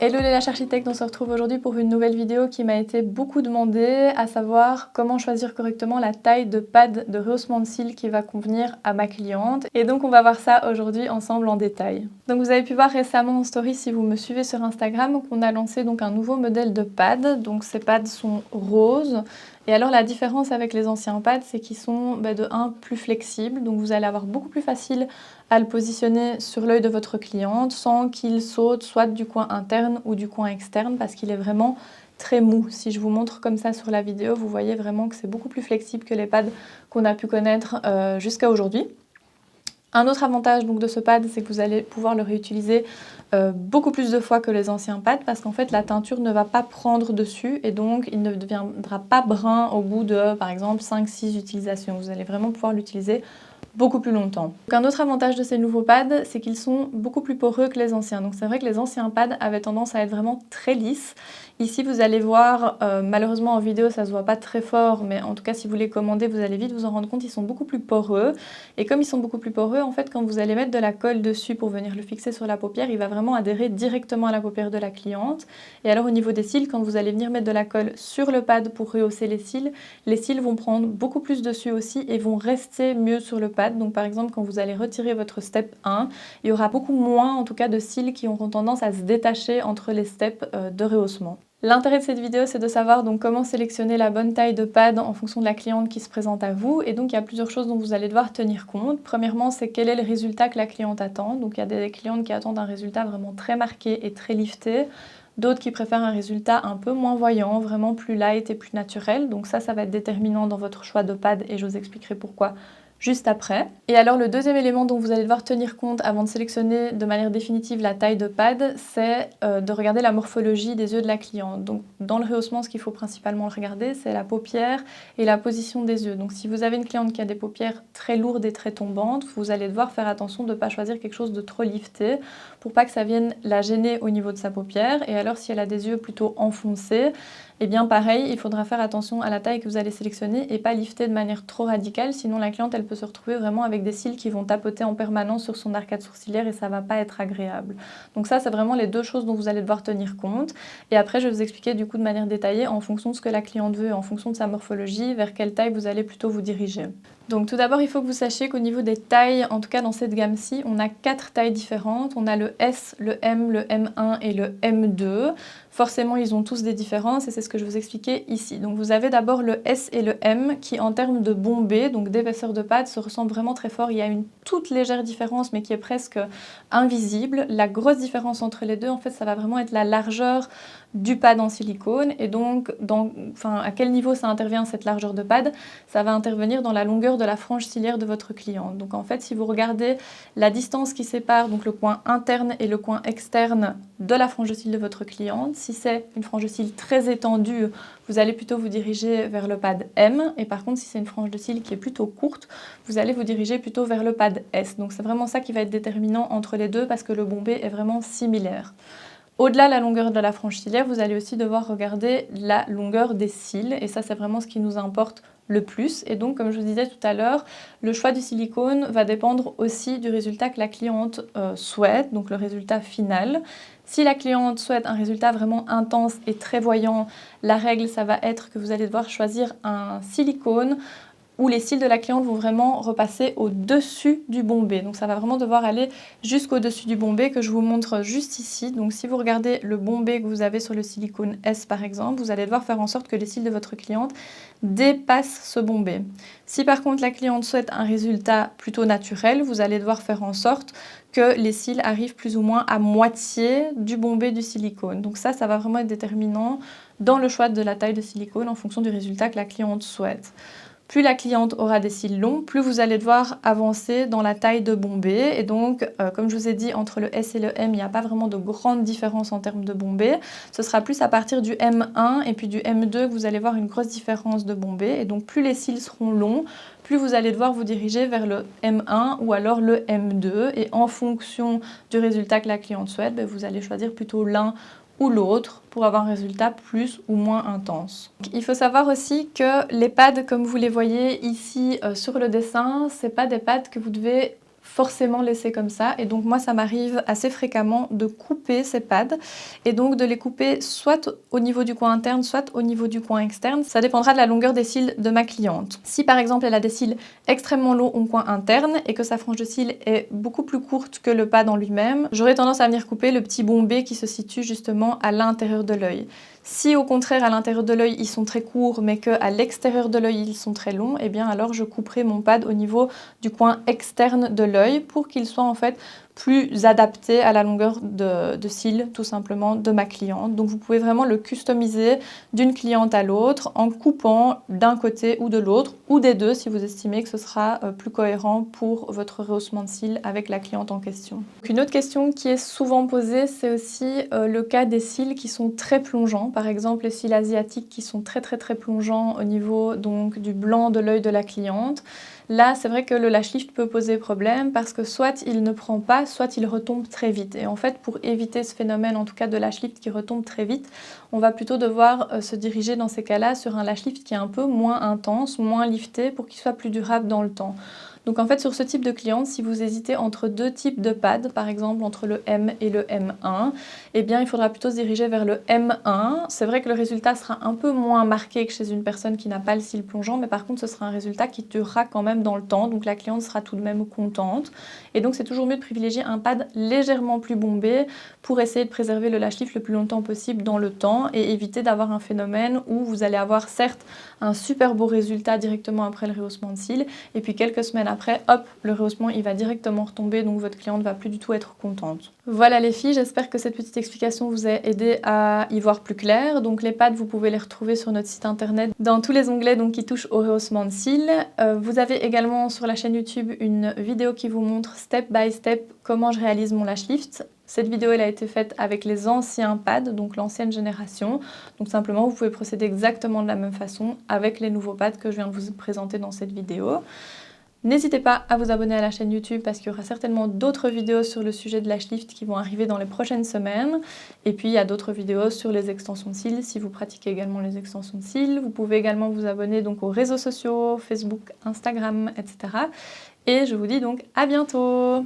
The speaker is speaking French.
Hello les Lash Architectes, on se retrouve aujourd'hui pour une nouvelle vidéo qui m'a été beaucoup demandée, à savoir comment choisir correctement la taille de pad de rehaussement de cils qui va convenir à ma cliente. Et donc on va voir ça aujourd'hui ensemble en détail. Donc vous avez pu voir récemment en story, si vous me suivez sur Instagram, qu'on a lancé donc un nouveau modèle de pad. Donc ces pads sont roses. Et alors la différence avec les anciens pads, c'est qu'ils sont de 1 plus flexibles, donc vous allez avoir beaucoup plus facile à le positionner sur l'œil de votre cliente sans qu'il saute soit du coin interne ou du coin externe parce qu'il est vraiment très mou. Si je vous montre comme ça sur la vidéo, vous voyez vraiment que c'est beaucoup plus flexible que les pads qu'on a pu connaître jusqu'à aujourd'hui. Un autre avantage donc de ce pad, c'est que vous allez pouvoir le réutiliser beaucoup plus de fois que les anciens pads parce qu'en fait la teinture ne va pas prendre dessus et donc il ne deviendra pas brun au bout de par exemple 5-6 utilisations. Vous allez vraiment pouvoir l'utiliser beaucoup plus longtemps. Donc un autre avantage de ces nouveaux pads, c'est qu'ils sont beaucoup plus poreux que les anciens. Donc c'est vrai que les anciens pads avaient tendance à être vraiment très lisses. Ici vous allez voir, malheureusement en vidéo ça se voit pas très fort, mais en tout cas si vous les commandez vous allez vite vous en rendre compte, ils sont beaucoup plus poreux. Et comme ils sont beaucoup plus poreux, en fait quand vous allez mettre de la colle dessus pour venir le fixer sur la paupière, il va vraiment adhérer directement à la paupière de la cliente. Et alors au niveau des cils, quand vous allez venir mettre de la colle sur le pad pour rehausser les cils vont prendre beaucoup plus dessus aussi et vont rester mieux sur le pad. Donc par exemple quand vous allez retirer votre step 1, il y aura beaucoup moins en tout cas de cils qui auront tendance à se détacher entre les steps de rehaussement. L'intérêt de cette vidéo, c'est de savoir donc comment sélectionner la bonne taille de pad en fonction de la cliente qui se présente à vous. Et donc, il y a plusieurs choses dont vous allez devoir tenir compte. Premièrement, c'est quel est le résultat que la cliente attend. Donc, il y a des clientes qui attendent un résultat vraiment très marqué et très lifté. D'autres qui préfèrent un résultat un peu moins voyant, vraiment plus light et plus naturel. Donc ça va être déterminant dans votre choix de pad et je vous expliquerai pourquoi juste après. Et alors le deuxième élément dont vous allez devoir tenir compte avant de sélectionner de manière définitive la taille de pad, c'est de regarder la morphologie des yeux de la cliente. Donc dans le rehaussement, ce qu'il faut principalement regarder, c'est la paupière et la position des yeux. Donc si vous avez une cliente qui a des paupières très lourdes et très tombantes, vous allez devoir faire attention de ne pas choisir quelque chose de trop lifté pour pas que ça vienne la gêner au niveau de sa paupière. Et alors si elle a des yeux plutôt enfoncés, et bien pareil, il faudra faire attention à la taille que vous allez sélectionner et pas lifter de manière trop radicale, sinon la cliente elle peut se retrouver vraiment avec des cils qui vont tapoter en permanence sur son arcade sourcilière et ça va pas être agréable. Donc ça c'est vraiment les deux choses dont vous allez devoir tenir compte. Et après je vais vous expliquer du coup de manière détaillée en fonction de ce que la cliente veut, en fonction de sa morphologie, vers quelle taille vous allez plutôt vous diriger. Donc tout d'abord, il faut que vous sachiez qu'au niveau des tailles, en tout cas dans cette gamme-ci, on a 4 tailles différentes. On a le S, le M, le M1 et le M2. Forcément, ils ont tous des différences et c'est ce que je vous expliquais ici. Donc vous avez d'abord le S et le M qui, en termes de bombée, donc d'épaisseur de pad, se ressemblent vraiment très fort. Il y a une toute légère différence, mais qui est presque invisible. La grosse différence entre les deux, en fait, ça va vraiment être la largeur du pad en silicone. Et donc, à quel niveau ça intervient cette largeur de pad? Ça va intervenir dans la longueur de la frange ciliaire de votre cliente. Donc en fait, si vous regardez la distance qui sépare donc le coin interne et le coin externe de la frange de cils de votre cliente, si c'est une frange de cils très étendue, vous allez plutôt vous diriger vers le pad M. Et par contre, si c'est une frange de cils qui est plutôt courte, vous allez vous diriger plutôt vers le pad S. Donc c'est vraiment ça qui va être déterminant entre les deux parce que le bombé est vraiment similaire. Au-delà de la longueur de la frange ciliaire, vous allez aussi devoir regarder la longueur des cils. Et ça, c'est vraiment ce qui nous importe le plus. Et donc, comme je vous disais tout à l'heure, le choix du silicone va dépendre aussi du résultat que la cliente souhaite, donc le résultat final. Si la cliente souhaite un résultat vraiment intense et très voyant, la règle, ça va être que vous allez devoir choisir un silicone où les cils de la cliente vont vraiment repasser au-dessus du bombé. Donc ça va vraiment devoir aller jusqu'au-dessus du bombé que je vous montre juste ici. Donc si vous regardez le bombé que vous avez sur le silicone S par exemple, vous allez devoir faire en sorte que les cils de votre cliente dépassent ce bombé. Si par contre la cliente souhaite un résultat plutôt naturel, vous allez devoir faire en sorte que les cils arrivent plus ou moins à moitié du bombé du silicone. Donc ça va vraiment être déterminant dans le choix de la taille de silicone en fonction du résultat que la cliente souhaite. Plus la cliente aura des cils longs, plus vous allez devoir avancer dans la taille de bombé. Et donc, comme je vous ai dit, entre le S et le M, il n'y a pas vraiment de grande différence en termes de bombé. Ce sera plus à partir du M1 et puis du M2 que vous allez voir une grosse différence de bombé. Et donc, plus les cils seront longs, plus vous allez devoir vous diriger vers le M1 ou alors le M2. Et en fonction du résultat que la cliente souhaite, vous allez choisir plutôt l'un ou l'autre pour avoir un résultat plus ou moins intense. Il faut savoir aussi que les pads, comme vous les voyez ici sur le dessin, c'est pas des pads que vous devez forcément laisser comme ça. Et donc moi, ça m'arrive assez fréquemment de couper ces pads et donc de les couper soit au niveau du coin interne, soit au niveau du coin externe. Ça dépendra de la longueur des cils de ma cliente. Si par exemple elle a des cils extrêmement longs au coin interne et que sa frange de cils est beaucoup plus courte que le pad en lui-même, j'aurais tendance à venir couper le petit bombé qui se situe justement à l'intérieur de l'œil. Si au contraire à l'intérieur de l'œil ils sont très courts mais qu'à l'extérieur de l'œil ils sont très longs, et bien alors je couperai mon pad au niveau du coin externe de l'œil pour qu'il soit en fait plus adapté à la longueur de cils tout simplement de ma cliente. Donc vous pouvez vraiment le customiser d'une cliente à l'autre en coupant d'un côté ou de l'autre ou des deux si vous estimez que ce sera plus cohérent pour votre rehaussement de cils avec la cliente en question. Donc une autre question qui est souvent posée, c'est aussi le cas des cils qui sont très plongeants, par exemple les cils asiatiques qui sont très plongeants au niveau donc du blanc de l'œil de la cliente. Là, c'est vrai que le lash lift peut poser problème parce que soit il ne prend pas, soit il retombe très vite. Et en fait, pour éviter ce phénomène, en tout cas de lash lift qui retombe très vite, on va plutôt devoir se diriger dans ces cas-là sur un lash lift qui est un peu moins intense, moins lifté pour qu'il soit plus durable dans le temps. Donc en fait, sur ce type de cliente, si vous hésitez entre deux types de pads, par exemple entre le M et le M1, eh bien il faudra plutôt se diriger vers le M1. C'est vrai que le résultat sera un peu moins marqué que chez une personne qui n'a pas le cil plongeant, mais par contre ce sera un résultat qui durera quand même dans le temps, donc la cliente sera tout de même contente. Et donc c'est toujours mieux de privilégier un pad légèrement plus bombé pour essayer de préserver le lash lift le plus longtemps possible dans le temps et éviter d'avoir un phénomène où vous allez avoir certes un super beau résultat directement après le rehaussement de cils, et puis quelques semaines après, hop, le rehaussement il va directement retomber, donc votre cliente va plus du tout être contente. Voilà les filles, j'espère que cette petite explication vous a aidé à y voir plus clair. Donc les pads, vous pouvez les retrouver sur notre site internet dans tous les onglets donc, qui touchent au rehaussement de cils. Vous avez également sur la chaîne YouTube une vidéo qui vous montre step by step comment je réalise mon lash lift. Cette vidéo elle a été faite avec les anciens pads, donc l'ancienne génération. Donc simplement vous pouvez procéder exactement de la même façon avec les nouveaux pads que je viens de vous présenter dans cette vidéo. N'hésitez pas à vous abonner à la chaîne YouTube parce qu'il y aura certainement d'autres vidéos sur le sujet de lash lift qui vont arriver dans les prochaines semaines. Et puis il y a d'autres vidéos sur les extensions de cils si vous pratiquez également les extensions de cils. Vous pouvez également vous abonner donc aux réseaux sociaux, Facebook, Instagram, etc. Et je vous dis donc à bientôt!